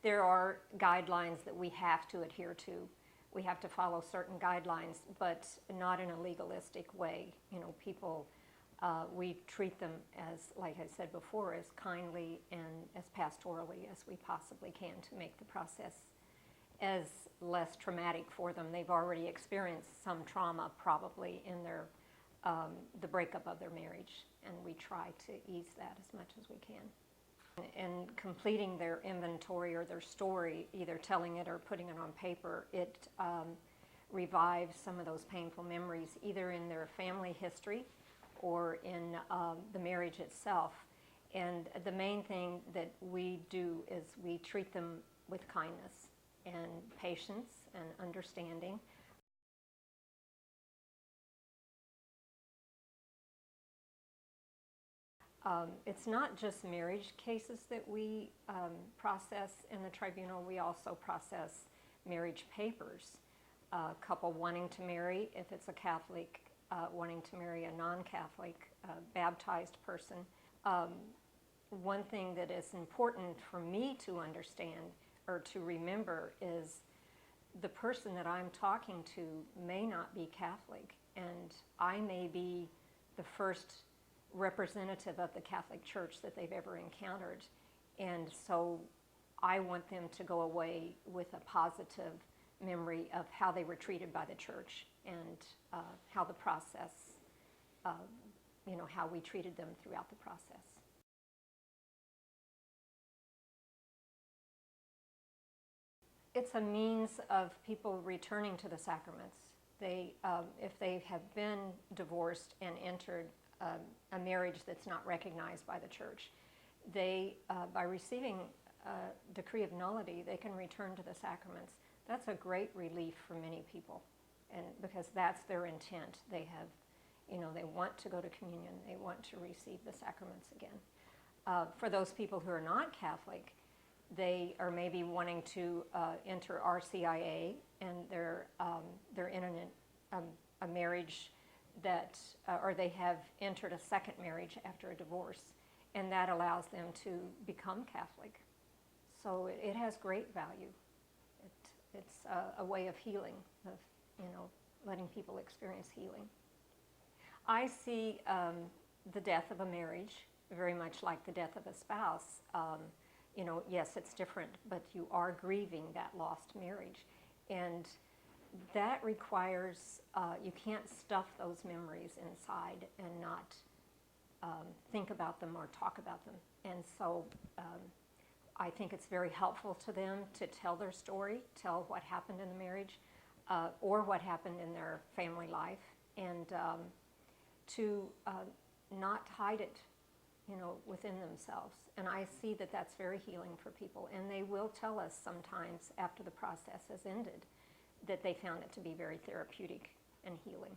There are guidelines that we have to adhere to. We have to follow certain guidelines, but not in a legalistic way. You know, people, we treat them as, like I said before, as kindly and as pastorally as we possibly can to make the process as less traumatic for them. They've already experienced some trauma probably in their, the breakup of their marriage, and we try to ease that as much as we can. And completing their inventory or their story, either telling it or putting it on paper, it revives some of those painful memories, either in their family history or in the marriage itself. And the main thing that we do is we treat them with kindness and patience and understanding. It's not just marriage cases that we process in the tribunal. We also process marriage papers. A couple wanting to marry, if it's a Catholic, wanting to marry a non-Catholic baptized person. One thing that is important for me to understand or to remember is the person that I'm talking to may not be Catholic, and I may be the first representative of the Catholic Church that they've ever encountered. And so I want them to go away with a positive memory of how they were treated by the Church and how the process, you know, how we treated them throughout the process. It's a means of people returning to the sacraments. They, if they have been divorced and entered a marriage that's not recognized by the Church, they, by receiving a decree of nullity, they can return to the sacraments. That's a great relief for many people, and because that's their intent. They have, you know, they want to go to communion, they want to receive the sacraments again. For those people who are not Catholic, they are maybe wanting to enter RCIA, and they're in a marriage that, or they have entered a second marriage after a divorce, and that allows them to become Catholic. So it has great value. It's a way of healing, of, you know, letting people experience healing. I see the death of a marriage very much like the death of a spouse. You know, yes, it's different, but you are grieving that lost marriage. And that requires, you can't stuff those memories inside and not think about them or talk about them. And so I think it's very helpful to them to tell their story, tell what happened in the marriage or what happened in their family life, and to not hide it, you know, within themselves. And I see that that's very healing for people. And they will tell us sometimes after the process has ended that they found it to be very therapeutic and healing.